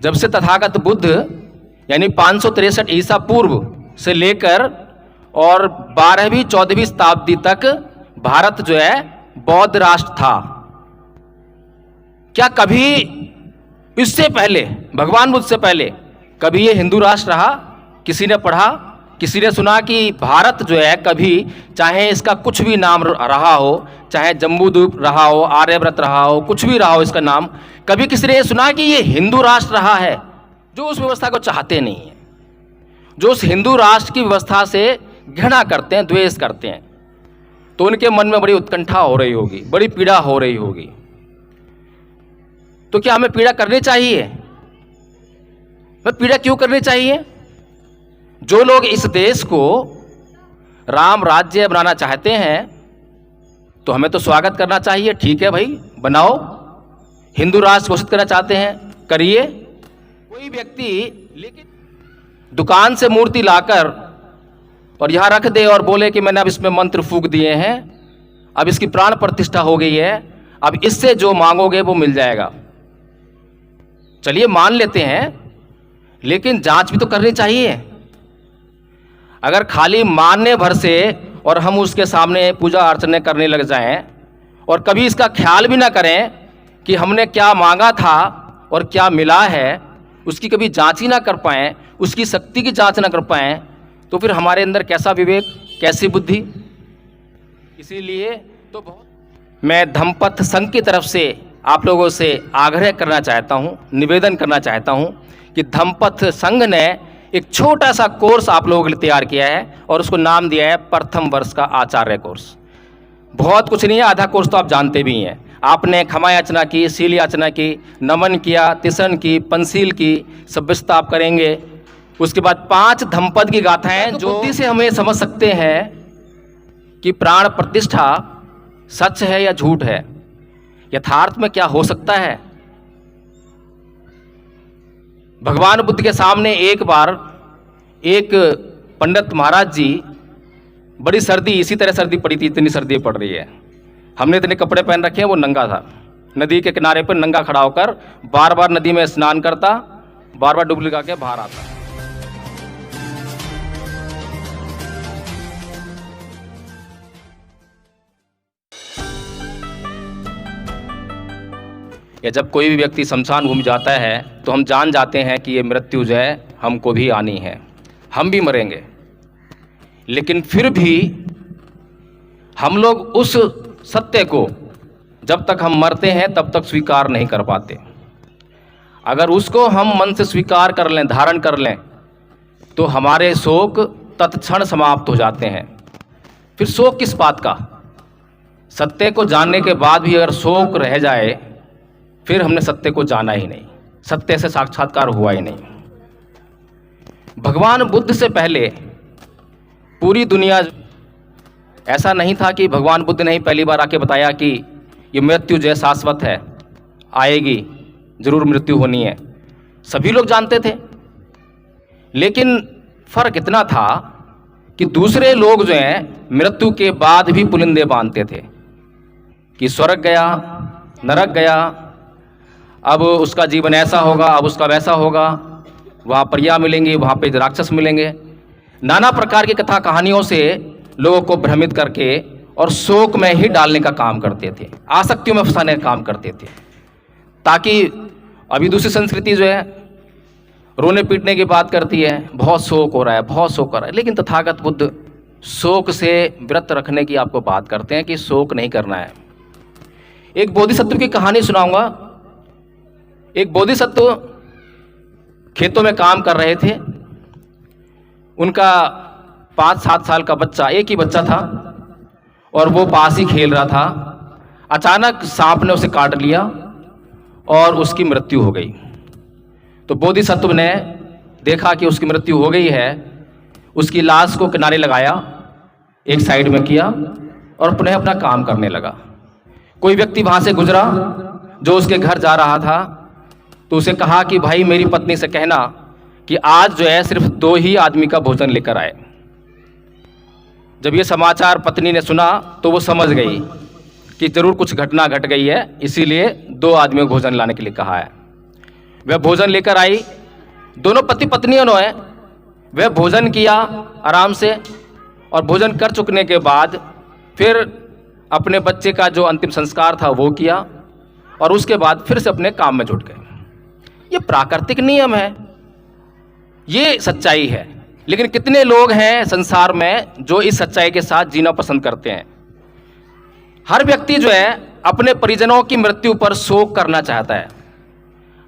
जब से तथागत बुद्ध यानी 563 ईसा पूर्व से लेकर और 12वीं 14वीं शताब्दी तक भारत जो है बौद्ध राष्ट्र था। क्या कभी इससे पहले, भगवान बुद्ध से पहले, कभी ये हिंदू राष्ट्र रहा? किसी ने पढ़ा, किसी ने सुना कि भारत जो है कभी, चाहे इसका कुछ भी नाम रहा हो, चाहे जम्बूद्वीप रहा हो, आर्यव्रत रहा हो, कुछ भी रहा हो इसका नाम, कभी किसी ने सुना कि ये हिंदू राष्ट्र रहा है? जो उस व्यवस्था को चाहते नहीं है, जो उस हिंदू राष्ट्र की व्यवस्था से घृणा करते हैं, द्वेष करते हैं, तो उनके मन में बड़ी उत्कंठा हो रही होगी, बड़ी पीड़ा हो रही होगी। तो क्या हमें पीड़ा करनी चाहिए? मैं पीड़ा क्यों करनी चाहिए? जो लोग इस देश को राम राज्य बनाना चाहते हैं तो हमें तो स्वागत करना चाहिए। ठीक है भाई, बनाओ। हिंदू राष्ट्र घोषित करना चाहते हैं, करिए। कोई व्यक्ति लेकिन दुकान से मूर्ति लाकर और यहां रख दे और बोले कि मैंने अब इसमें मंत्र फूंक दिए हैं, अब इसकी प्राण प्रतिष्ठा हो गई है, अब इससे जो मांगोगे वो मिल जाएगा। चलिए मान लेते हैं, लेकिन जांच भी तो करनी चाहिए। अगर खाली मानने भर से और हम उसके सामने पूजा अर्चना करने लग जाएं और कभी इसका ख्याल भी ना करें कि हमने क्या मांगा था और क्या मिला है, उसकी कभी जांच ही ना कर पाएं, उसकी शक्ति की जांच ना कर पाएं, तो फिर हमारे अंदर कैसा विवेक, कैसी बुद्धि? इसीलिए तो मैं धम्मपथ संघ की तरफ से आप लोगों से आग्रह करना चाहता हूं, निवेदन करना चाहता हूं कि धम्मपथ संघ ने एक छोटा सा कोर्स आप लोगों के लिए तैयार किया है और उसको नाम दिया है प्रथम वर्ष का आचार्य कोर्स। बहुत कुछ नहीं है, आधा कोर्स तो आप जानते भी हैं। आपने खमा याचना की, शील याचना की, नमन किया, तिसन की, पंसील की, सभ्यता आप करेंगे। उसके बाद 5 धम्मपद की गाथाएं जो बुद्धि से हमें समझ सकते हैं कि प्राण प्रतिष्ठा सच है या झूठ है, यथार्थ में क्या हो सकता है। भगवान बुद्ध के सामने एक बार एक पंडित महाराज जी, बड़ी सर्दी, इसी तरह सर्दी पड़ी थी, इतनी सर्दी पड़ रही है, हमने इतने कपड़े पहन रखे हैं, वो नंगा था, नदी के किनारे पर नंगा खड़ा होकर बार बार नदी में स्नान करता, बार बार डुबकी लगा के बाहर आता। या जब कोई भी व्यक्ति शमशान भूमि जाता है तो हम जान जाते हैं कि ये मृत्यु जो है हमको भी आनी है, हम भी मरेंगे। लेकिन फिर भी हम लोग उस सत्य को जब तक हम मरते हैं तब तक स्वीकार नहीं कर पाते। अगर उसको हम मन से स्वीकार कर लें, धारण कर लें, तो हमारे शोक तत्क्षण समाप्त हो जाते हैं। फिर शोक किस बात का? सत्य को जानने के बाद भी अगर शोक रह जाए, फिर हमने सत्य को जाना ही नहीं, सत्य से साक्षात्कार हुआ ही नहीं। भगवान बुद्ध से पहले पूरी दुनिया, ऐसा नहीं था कि भगवान बुद्ध ने ही पहली बार आके बताया कि ये मृत्यु जो है शाश्वत है, आएगी, जरूर मृत्यु होनी है। सभी लोग जानते थे, लेकिन फर्क इतना था कि दूसरे लोग जो हैं मृत्यु के बाद भी पुलिंदे बांधते थे कि स्वर्ग गया, नरक गया, अब उसका जीवन ऐसा होगा, अब उसका वैसा होगा, वहाँ परियां मिलेंगी, वहाँ पे राक्षस मिलेंगे। नाना प्रकार की कथा कहानियों से लोगों को भ्रमित करके और शोक में ही डालने का काम करते थे, आसक्तियों में फंसाने का काम करते थे, ताकि अभी दूसरी संस्कृति जो है रोने पीटने की बात करती है, बहुत शोक हो रहा है, बहुत शोक हो रहा है। लेकिन तथागत बुद्ध शोक से व्रत रखने की आपको बात करते हैं कि शोक नहीं करना है। एक बोधिसत्व की कहानी सुनाऊंगा। एक बोधिसत्व खेतों में काम कर रहे थे। उनका 5-7 साल का बच्चा, एक ही बच्चा था, और वो पास ही खेल रहा था। अचानक सांप ने उसे काट लिया और उसकी मृत्यु हो गई। तो बोधिसत्व ने देखा कि उसकी मृत्यु हो गई है, उसकी लाश को किनारे लगाया, एक साइड में किया और पुनः अपना काम करने लगा। कोई व्यक्ति वहाँ से गुजरा जो उसके घर जा रहा था, तो उसे कहा कि भाई मेरी पत्नी से कहना कि आज जो है सिर्फ 2 ही आदमी का भोजन लेकर आए। जब ये समाचार पत्नी ने सुना तो वो समझ गई कि जरूर कुछ घटना घट गई है, इसीलिए 2 आदमियों को भोजन लाने के लिए कहा है। वह भोजन लेकर आई, दोनों पति पत्नियों ने वह भोजन किया आराम से, और भोजन कर चुकने के बाद फिर अपने बच्चे का जो अंतिम संस्कार था वो किया, और उसके बाद फिर से अपने काम में जुट गए। ये प्राकृतिक नियम है, ये सच्चाई है। लेकिन कितने लोग हैं संसार में जो इस सच्चाई के साथ जीना पसंद करते हैं। हर व्यक्ति जो है अपने परिजनों की मृत्यु पर शोक करना चाहता है,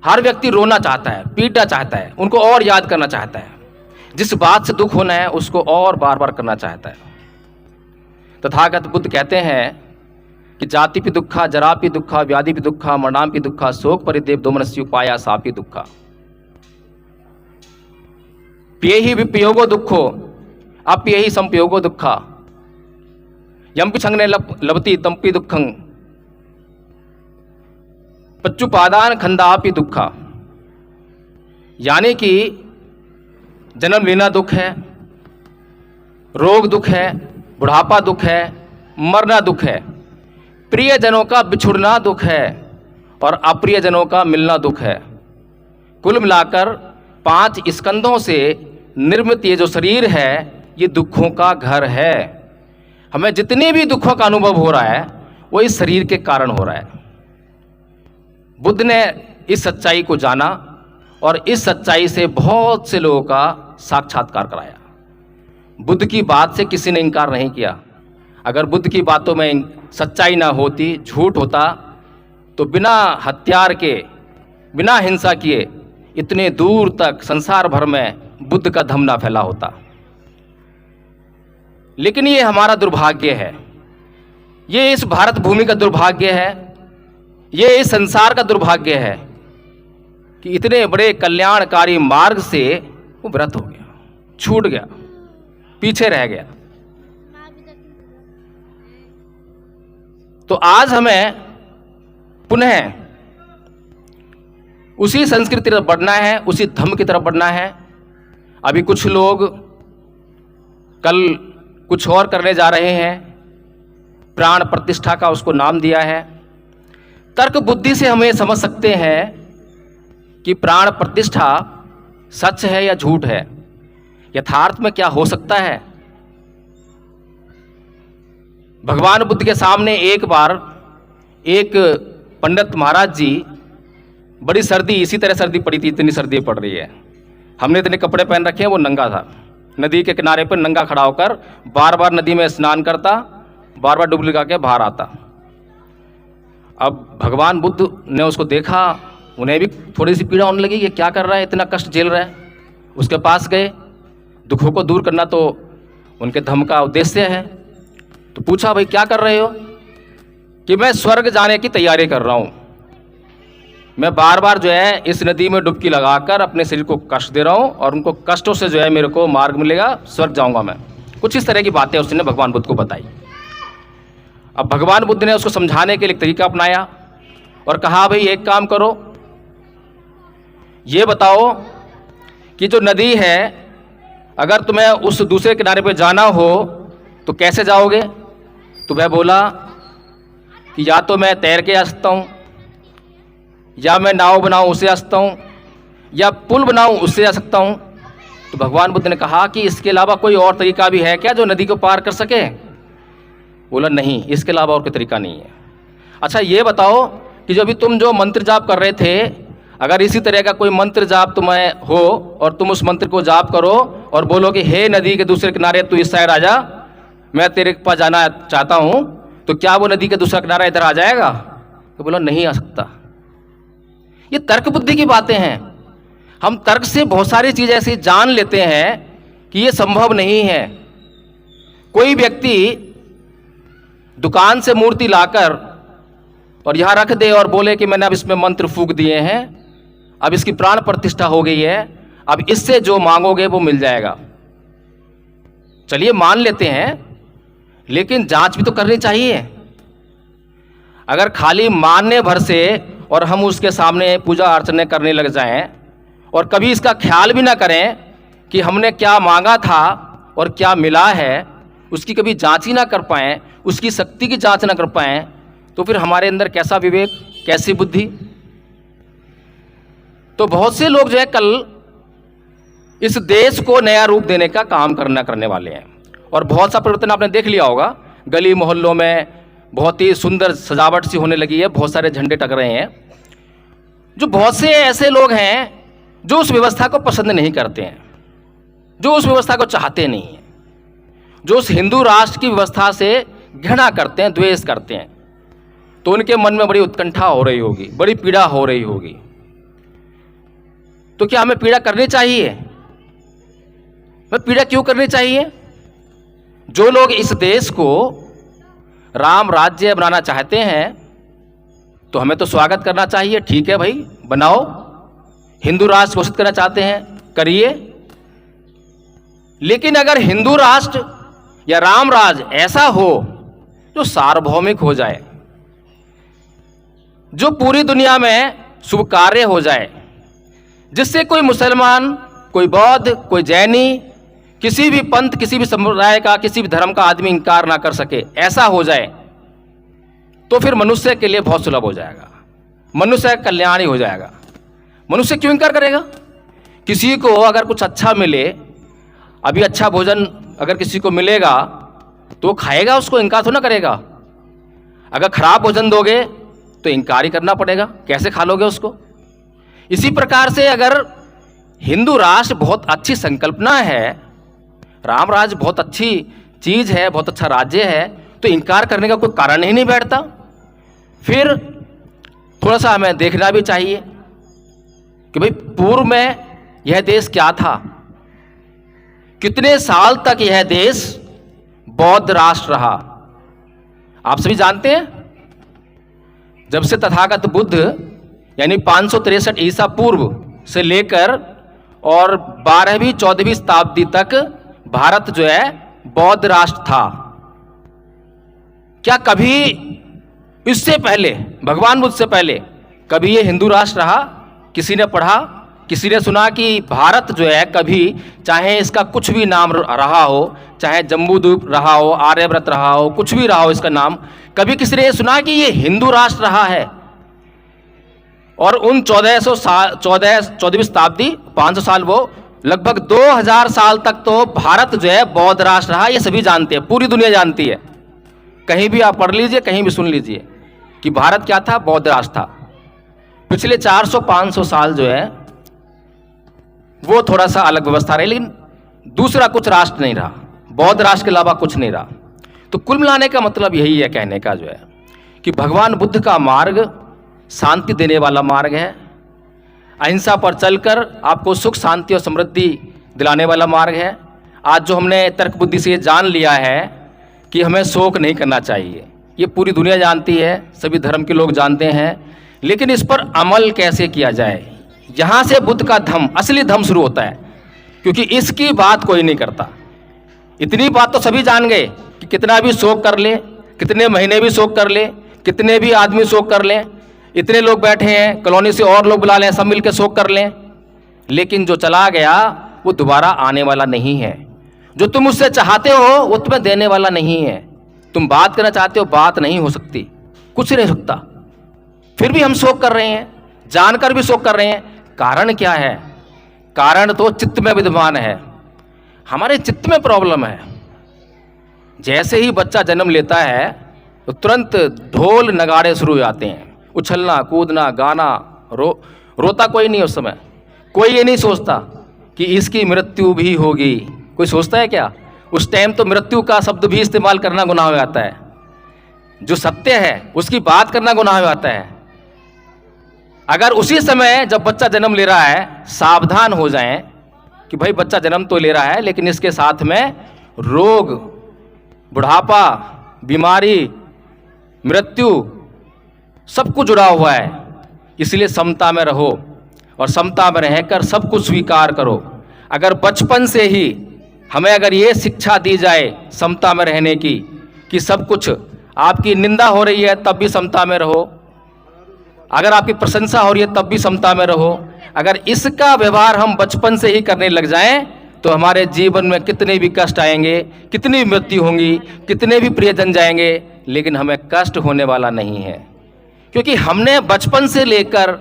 हर व्यक्ति रोना चाहता है, पीटना चाहता है, उनको और याद करना चाहता है, जिस बात से दुख होना है उसको और बार बार करना चाहता है। तथागत बुद्ध कहते हैं कि जाति पि दुखा, जरा पि दुखा, व्याधि पि दुखा, मरणाम पि दुखा, शोक परिदेव दोमनस्य उपाया सापि दुखा। प्येहि विपयोगो दुखो अप्येहि संपयोगो दुखा, यम्पि छंगने लभति तम्पि दुखं, पच्चुपादान खंदापि दुखा। यानी कि जन्म लेना दुख है, रोग दुख है, बुढ़ापा दुख है, मरना दुख है, प्रियजनों का बिछुड़ना दुख है, और अप्रियजनों का मिलना दुख है। कुल मिलाकर 5 स्कंदों से निर्मित ये जो शरीर है ये दुखों का घर है। हमें जितने भी दुखों का अनुभव हो रहा है वो इस शरीर के कारण हो रहा है। बुद्ध ने इस सच्चाई को जाना और इस सच्चाई से बहुत से लोगों का साक्षात्कार कराया। बुद्ध की बात से किसी ने इनकार नहीं किया। अगर बुद्ध की बातों में सच्चाई ना होती, झूठ होता, तो बिना हथियार के, बिना हिंसा किए इतने दूर तक संसार भर में बुद्ध का धम्म ना फैला होता। लेकिन ये हमारा दुर्भाग्य है, ये इस भारत भूमि का दुर्भाग्य है, ये इस संसार का दुर्भाग्य है कि इतने बड़े कल्याणकारी मार्ग से वो व्रत हो गया, छूट गया, पीछे रह गया। तो आज हमें पुनः उसी संस्कृति की तरफ बढ़ना है, उसी धर्म की तरफ बढ़ना है। अभी कुछ लोग कल कुछ और करने जा रहे हैं, प्राण प्रतिष्ठा का उसको नाम दिया है। तर्क बुद्धि से हम ये समझ सकते हैं कि प्राण प्रतिष्ठा सच है या झूठ है, यथार्थ में क्या हो सकता है। भगवान बुद्ध के सामने एक बार एक पंडित महाराज जी, बड़ी सर्दी, इसी तरह सर्दी पड़ी थी, इतनी सर्दी पड़ रही है, हमने इतने कपड़े पहन रखे हैं, वो नंगा था, नदी के किनारे पर नंगा खड़ा होकर बार बार नदी में स्नान करता, बार बार डुबकी लगा के बाहर आता। अब भगवान बुद्ध ने उसको देखा, उन्हें भी थोड़ी सी पीड़ा होने लगी, ये क्या कर रहा है, इतना कष्ट झेल रहा है। उसके पास गए, दुखों को दूर करना तो उनके धर्म का उद्देश्य है। तो पूछा, भाई क्या कर रहे हो? कि मैं स्वर्ग जाने की तैयारी कर रहा हूँ, मैं बार बार जो है इस नदी में डुबकी लगाकर अपने शरीर को कष्ट दे रहा हूँ, और उनको कष्टों से जो है मेरे को मार्ग मिलेगा, स्वर्ग जाऊँगा मैं। कुछ इस तरह की बातें उसने भगवान बुद्ध को बताई। अब भगवान बुद्ध ने उसको समझाने के लिए एक तरीका अपनाया और कहा, भाई एक काम करो, ये बताओ कि जो नदी है, अगर तुम्हें उस दूसरे किनारे पे जाना हो तो कैसे जाओगे? तो वह बोला कि या तो मैं तैर के आ सकता हूँ, या मैं नाव बनाऊँ उससे आ सकता हूँ, या पुल बनाऊँ उससे आ सकता हूँ। तो भगवान बुद्ध ने कहा कि इसके अलावा कोई और तरीका भी है क्या जो नदी को पार कर सके? बोला नहीं, इसके अलावा और कोई तरीका नहीं है। अच्छा ये बताओ कि जो अभी तुम जो मंत्र जाप कर रहे थे, अगर इसी तरह का कोई मंत्र जाप तुम्हें हो और तुम उस मंत्र को जाप करो और बोलो कि हे नदी के दूसरे किनारे तू इस साइड आ जा, मैं तेरे पास जाना चाहता हूँ, तो क्या वो नदी का दूसरा किनारा इधर आ जाएगा? तो बोला नहीं आ सकता। ये तर्क बुद्धि की बातें हैं। हम तर्क से बहुत सारी चीज़ें ऐसी जान लेते हैं कि ये संभव नहीं है। कोई व्यक्ति दुकान से मूर्ति लाकर और यहाँ रख दे और बोले कि मैंने अब इसमें मंत्र फूंक दिए हैं, अब इसकी प्राण प्रतिष्ठा हो गई है, अब इससे जो मांगोगे वो मिल जाएगा। चलिए मान लेते हैं, लेकिन जांच भी तो करनी चाहिए। अगर खाली मानने भर से और हम उसके सामने पूजा अर्चना करने लग जाएं और कभी इसका ख्याल भी ना करें कि हमने क्या मांगा था और क्या मिला है, उसकी कभी जांच ही ना कर पाएं, उसकी शक्ति की जांच ना कर पाएं, तो फिर हमारे अंदर कैसा विवेक, कैसी बुद्धि? तो बहुत से लोग जो है कल इस देश को नया रूप देने का काम करने वाले हैं। और बहुत सा परिवर्तन आपने देख लिया होगा, गली मोहल्लों में बहुत ही सुंदर सजावट सी होने लगी है, बहुत सारे झंडे टंग रहे हैं। जो बहुत से ऐसे लोग हैं जो उस व्यवस्था को पसंद नहीं करते हैं, जो उस व्यवस्था को चाहते नहीं हैं, जो उस हिंदू राष्ट्र की व्यवस्था से घृणा करते हैं, द्वेष करते हैं, तो उनके मन में बड़ी उत्कंठा हो रही होगी, बड़ी पीड़ा हो रही होगी। तो क्या हमें पीड़ा करनी चाहिए? पीड़ा क्यों करनी चाहिए? जो लोग इस देश को राम राज्य बनाना चाहते हैं तो हमें तो स्वागत करना चाहिए। ठीक है भाई, बनाओ। हिंदू राष्ट्र घोषित करना चाहते हैं, करिए। लेकिन अगर हिंदू राष्ट्र या राम राज ऐसा हो जो सार्वभौमिक हो जाए, जो पूरी दुनिया में शुभ कार्य हो जाए, जिससे कोई मुसलमान, कोई बौद्ध, कोई जैनी, किसी भी पंथ, किसी भी समुदाय का, किसी भी धर्म का आदमी इंकार ना कर सके, ऐसा हो जाए तो फिर मनुष्य के लिए बहुत सुलभ हो जाएगा, मनुष्य का कल्याण ही हो जाएगा। मनुष्य क्यों इंकार करेगा? किसी को अगर कुछ अच्छा मिले, अभी अच्छा भोजन अगर किसी को मिलेगा तो वो खाएगा, उसको इंकार तो ना करेगा। अगर खराब भोजन दोगे तो इंकार ही करना पड़ेगा, कैसे खा लोगे उसको? इसी प्रकार से अगर हिंदू राष्ट्र बहुत अच्छी संकल्पना है, राम राज्य बहुत अच्छी चीज है, बहुत अच्छा राज्य है, तो इंकार करने का कोई कारण ही नहीं बैठता। फिर थोड़ा सा हमें देखना भी चाहिए कि भाई पूर्व में यह देश क्या था, कितने साल तक यह देश बौद्ध राष्ट्र रहा। आप सभी जानते हैं, जब से तथागत बुद्ध यानी 563 ईसा पूर्व से लेकर और 12वीं 14वीं शताब्दी तक भारत जो है बौद्ध राष्ट्र था। क्या कभी इससे पहले, भगवान बुद्ध से पहले, कभी ये हिंदू राष्ट्र रहा? किसी ने पढ़ा, किसी ने सुना कि भारत जो है कभी, चाहे इसका कुछ भी नाम रहा हो, चाहे जम्बूद्वीप रहा हो, आर्यव्रत रहा हो, कुछ भी रहा हो इसका नाम, कभी किसी ने सुना कि ये हिंदू राष्ट्र रहा है? और उन 14वीं शताब्दी 500 साल, वो लगभग 2000 साल तक तो भारत जो है बौद्ध राष्ट्र रहा। ये सभी जानते हैं, पूरी दुनिया जानती है। कहीं भी आप पढ़ लीजिए, कहीं भी सुन लीजिए कि भारत क्या था, बौद्ध राष्ट्र था। पिछले 400-500 साल जो है वो थोड़ा सा अलग व्यवस्था रही, लेकिन दूसरा कुछ राष्ट्र नहीं रहा, बौद्ध राष्ट्र के अलावा कुछ नहीं रहा। तो कुल मिलाने का मतलब यही है कहने का जो है कि भगवान बुद्ध का मार्ग शांति देने वाला मार्ग है, अहिंसा पर चलकर आपको सुख, शांति और समृद्धि दिलाने वाला मार्ग है। आज जो हमने तर्क बुद्धि से जान लिया है कि हमें शोक नहीं करना चाहिए, ये पूरी दुनिया जानती है, सभी धर्म के लोग जानते हैं, लेकिन इस पर अमल कैसे किया जाए, यहाँ से बुद्ध का धम्म, असली धम्म शुरू होता है, क्योंकि इसकी बात कोई नहीं करता। इतनी बात तो सभी जान गए कि कितना भी शोक कर ले, कितने महीने भी शोक कर ले, कितने भी आदमी शोक कर लें, इतने लोग बैठे हैं, कॉलोनी से और लोग बुला लें, सब मिलकर शोक कर लें, लेकिन जो चला गया वो दोबारा आने वाला नहीं है। जो तुम उससे चाहते हो वो तुम्हें देने वाला नहीं है। तुम बात करना चाहते हो, बात नहीं हो सकती, कुछ नहीं हो सकता। फिर भी हम शोक कर रहे हैं, जानकर भी शोक कर रहे हैं। कारण क्या है? कारण तो चित्त में विद्यमान है, हमारे चित्त में प्रॉब्लम है। जैसे ही बच्चा जन्म लेता है तो तुरंत ढोल नगाड़े शुरू हो जाते हैं, उछलना, कूदना, गाना, रोता कोई नहीं उस समय। कोई ये नहीं सोचता कि इसकी मृत्यु भी होगी। कोई सोचता है क्या? उस टाइम तो मृत्यु का शब्द भी इस्तेमाल करना गुनाह हो जाता है। जो सत्य है उसकी बात करना गुनाह हो जाता है। अगर उसी समय जब बच्चा जन्म ले रहा है सावधान हो जाएं कि भाई बच्चा जन्म तो ले रहा है, लेकिन इसके साथ में रोग, बुढ़ापा, बीमारी, मृत्यु सब कुछ जुड़ा हुआ है, इसलिए समता में रहो और समता में रहकर सब कुछ स्वीकार करो। अगर बचपन से ही हमें अगर ये शिक्षा दी जाए समता में रहने की, कि सब कुछ आपकी निंदा हो रही है तब भी समता में रहो, अगर आपकी प्रशंसा हो रही है तब भी समता में रहो, अगर इसका व्यवहार हम बचपन से ही करने लग जाएं तो हमारे जीवन में कितने भी कष्ट आएंगे, कितनी मृत्यु होंगी, कितने भी प्रियजन जाएंगे, लेकिन हमें कष्ट होने वाला नहीं है, क्योंकि हमने बचपन से लेकर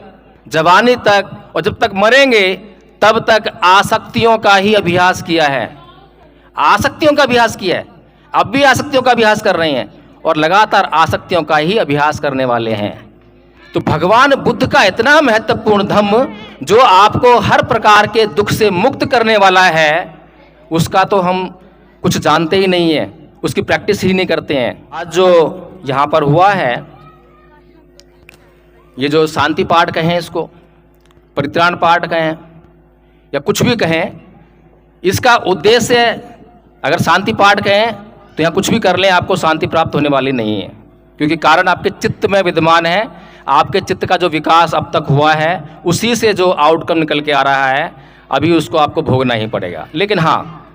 जवानी तक और जब तक मरेंगे तब तक आसक्तियों का ही अभ्यास किया है, आसक्तियों का अभ्यास किया है। अब भी आसक्तियों का अभ्यास कर रहे हैं और लगातार आसक्तियों का ही अभ्यास करने वाले हैं। तो भगवान बुद्ध का इतना महत्वपूर्ण धम्म जो आपको हर प्रकार के दुख से मुक्त करने वाला है, उसका तो हम कुछ जानते ही नहीं है, उसकी प्रैक्टिस ही नहीं करते हैं। आज जो यहाँ पर हुआ है, ये जो शांति पाठ कहें, इसको परित्राण पाठ कहें या कुछ भी कहें, इसका उद्देश्य, अगर शांति पाठ कहें तो यहाँ कुछ भी कर लें आपको शांति प्राप्त होने वाली नहीं है, क्योंकि कारण आपके चित्त में विद्यमान है। आपके चित्त का जो विकास अब तक हुआ है उसी से जो आउटकम निकल के आ रहा है, अभी उसको आपको भोगना ही पड़ेगा। लेकिन हाँ,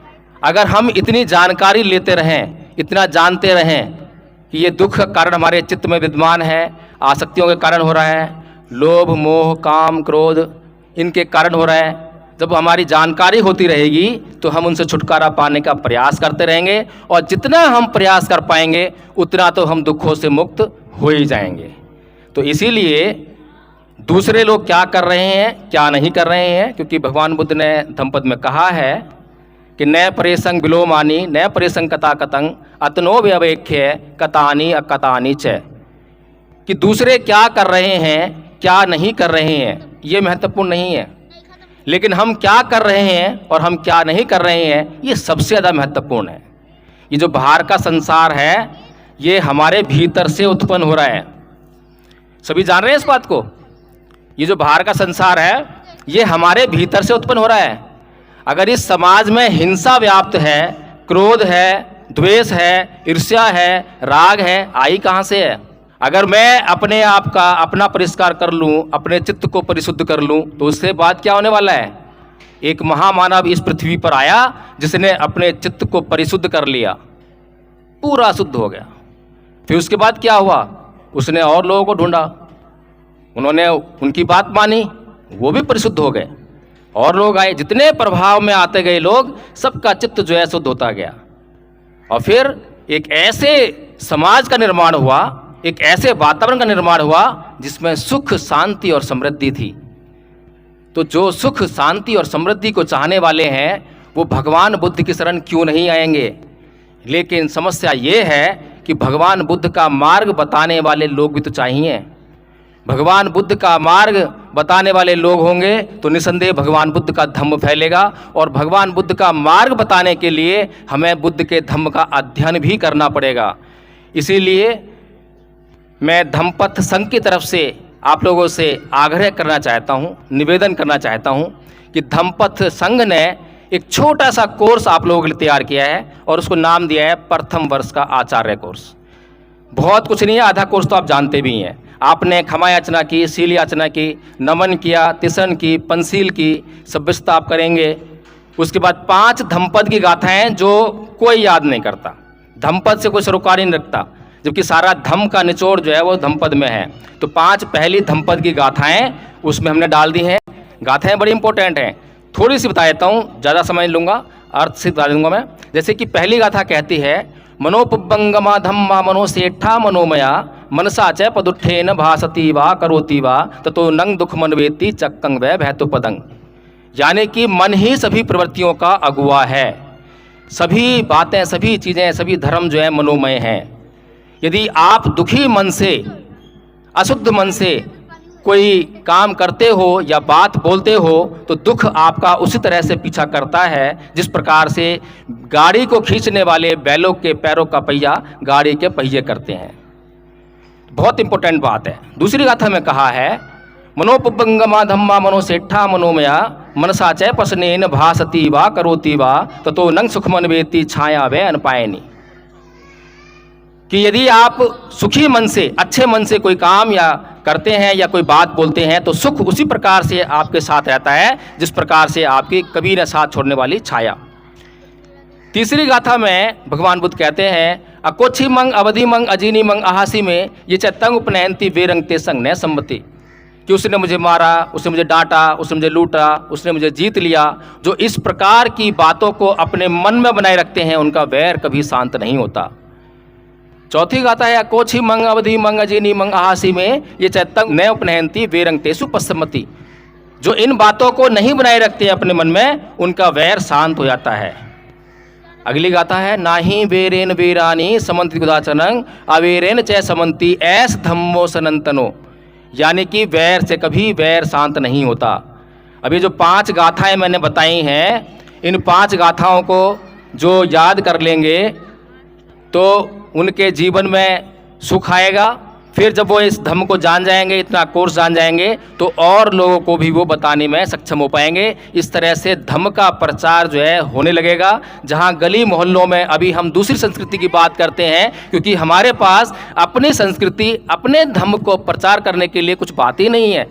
अगर हम इतनी जानकारी लेते रहें, इतना जानते रहें कि ये दुख का कारण हमारे चित्त में विद्यमान है, आसक्तियों के कारण हो रहा है, लोभ मोह काम क्रोध इनके कारण हो रहा है, जब हमारी जानकारी होती रहेगी तो हम उनसे छुटकारा पाने का प्रयास करते रहेंगे, और जितना हम प्रयास कर पाएंगे उतना तो हम दुखों से मुक्त हो ही जाएंगे। तो इसीलिए दूसरे लोग क्या कर रहे हैं क्या नहीं कर रहे हैं, क्योंकि भगवान बुद्ध ने धम्मपद में कहा है कि न परेसंग विलोमानी न परेसंग कथा कतंग अतनो व्यवेख्य कतानी अकतानी च, कि दूसरे क्या कर रहे हैं क्या नहीं कर रहे हैं ये महत्वपूर्ण नहीं है, लेकिन हम क्या कर रहे हैं और हम क्या नहीं कर रहे हैं ये सबसे ज़्यादा महत्वपूर्ण है। ये जो बाहर का संसार है ये हमारे भीतर से उत्पन्न हो रहा है, सभी जान रहे हैं इस बात को। ये जो बाहर का संसार है ये हमारे भीतर से उत्पन्न हो रहा है। अगर इस समाज में हिंसा व्याप्त है, क्रोध है, द्वेष है, ईर्ष्या है, राग है, आई कहाँ से है? अगर मैं अपने आप का अपना परिष्कार कर लूँ, अपने चित्त को परिशुद्ध कर लूँ, तो उससे बात क्या होने वाला है? एक महामानव इस पृथ्वी पर आया जिसने अपने चित्त को परिशुद्ध कर लिया, पूरा शुद्ध हो गया। फिर उसके बाद क्या हुआ? उसने और लोगों को ढूंढा, उन्होंने उनकी बात मानी, वो भी परिशुद्ध हो गए, और लोग आए, जितने प्रभाव में आते गए लोग, सबका चित्त जो है शुद्ध होता गया। और फिर एक ऐसे समाज का निर्माण हुआ, एक ऐसे वातावरण का निर्माण हुआ जिसमें सुख शांति और समृद्धि थी। तो जो सुख शांति और समृद्धि को चाहने वाले हैं वो भगवान बुद्ध की शरण क्यों नहीं आएंगे? लेकिन समस्या ये है कि भगवान बुद्ध का मार्ग बताने वाले लोग भी तो चाहिए। भगवान बुद्ध का मार्ग बताने वाले लोग होंगे तो निसंदेह भगवान बुद्ध का धम्म फैलेगा, और भगवान बुद्ध का मार्ग बताने के लिए हमें बुद्ध के धम्म का अध्ययन भी करना पड़ेगा। इसीलिए मैं धम्मपथ संघ की तरफ से आप लोगों से आग्रह करना चाहता हूँ, निवेदन करना चाहता हूँ कि धम्मपथ संघ ने एक छोटा सा कोर्स आप लोगों के लिए तैयार किया है और उसको नाम दिया है प्रथम वर्ष का आचार्य कोर्स। बहुत कुछ नहीं है, आधा कोर्स तो आप जानते भी हैं। आपने खमा याचना की, शील याचना की, नमन किया, तिसन की, पंसील की, सभ्यता आप करेंगे। उसके बाद 5 धम्मपद की गाथाएं जो कोई याद नहीं करता, धम्मपद से कोई सरोकार नहीं रखता, जबकि सारा धम्म का निचोड़ जो है वो धम्मपद में है। तो 5 पहली धम्मपद की गाथाएं उसमें हमने डाल दी हैं। गाथाएं बड़ी इंपॉर्टेंट हैं, थोड़ी सी बता देता हूँ, ज़्यादा समय लूँगा, अर्थ से बता दूंगा मैं। जैसे कि पहली गाथा कहती है, मनोपुब्बंगमा धम्मा मनोसेठा मनोमया मनसा च पदुत्थेन भासति वा करोति वा ततो नंग दुख मनवेति चक्कंग वै भैतु पदंग। यानी कि मन ही सभी प्रवृत्तियों का अगुआ है, सभी बातें, सभी चीज़ें, सभी धर्म जो है मनोमय हैं। यदि आप दुखी मन से, अशुद्ध मन से कोई काम करते हो या बात बोलते हो तो दुख आपका उसी तरह से पीछा करता है जिस प्रकार से गाड़ी को खींचने वाले बैलों के पैरों का पहिया गाड़ी के पहिए करते हैं। बहुत इंपॉर्टेंट बात है। दूसरी गाथा में कहा है, मनोपुब्बंगमा धम्मा मनोसेठा मनोमया मनसा च पसनेन भासति वा करोति वा ततो नंग सुखमनवेति छाया वे अनपायनी। कि यदि आप सुखी मन से, अच्छे मन से कोई काम या करते हैं या कोई बात बोलते हैं तो सुख उसी प्रकार से आपके साथ रहता है जिस प्रकार से आपकी कभी न साथ छोड़ने वाली छाया। तीसरी गाथा में भगवान बुद्ध कहते हैं, अकोच्छी मंग अवधि मंग अजीनी मंग आहासी में ये चतंग उपनयंती वेरंग ते संग न सम्मति। कि उसने मुझे मारा, उसने मुझे डांटा, उसने मुझे लूटा, उसने मुझे जीत लिया। जो इस प्रकार की बातों को अपने मन में बनाए रखते हैं उनका वैर कभी शांत नहीं होता। चौथी गाथा है अकोछि मंग अवधि मंग अजिनी मंग आहासी में ये चैतंग न उपनयंती वेरंग तेसु पश्चिमति। जो इन बातों को नहीं बनाए रखते हैं अपने मन में, उनका वैर शांत हो जाता है। अगली गाथा है नाही वेरेन वेरानी समंति कुदाचनंग अवेरेन च समंति ऐस धम्मो सनंतनो। यानी कि वैर से कभी वैर शांत नहीं होता। अभी जो 5 गाथाएं मैंने बताई हैं, इन 5 गाथाओं को जो याद कर लेंगे तो उनके जीवन में सुख आएगा। फिर जब वो इस धम्म को जान जाएंगे, इतना कोर्स जान जाएंगे, तो और लोगों को भी वो बताने में सक्षम हो पाएंगे। इस तरह से धम्म का प्रचार जो है होने लगेगा। जहाँ गली मोहल्लों में अभी हम दूसरी संस्कृति की बात करते हैं, क्योंकि हमारे पास अपनी संस्कृति, अपने धम्म को प्रचार करने के लिए कुछ बात ही नहीं है।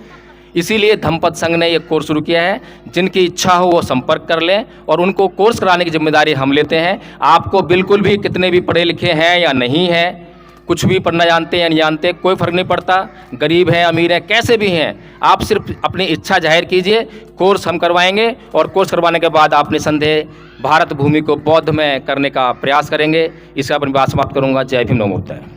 इसीलिए धम्मपद संघ ने ये कोर्स शुरू किया है। जिनकी इच्छा हो वो संपर्क कर लें और उनको कोर्स कराने की जिम्मेदारी हम लेते हैं। आपको बिल्कुल भी कितने भी पढ़े लिखे हैं या नहीं हैं, कुछ भी पढ़ना जानते हैं या नहीं जानते, कोई फ़र्क नहीं पड़ता। गरीब हैं, अमीर हैं, कैसे भी हैं, आप सिर्फ अपनी इच्छा जाहिर कीजिए। कोर्स हम करवाएंगे और कोर्स करवाने के बाद आप निसंदेह भारत भूमि को बौद्ध में करने का प्रयास करेंगे। इसका अपनी बात समाप्त करूँगा। जय भीम, नमो बुद्धाय।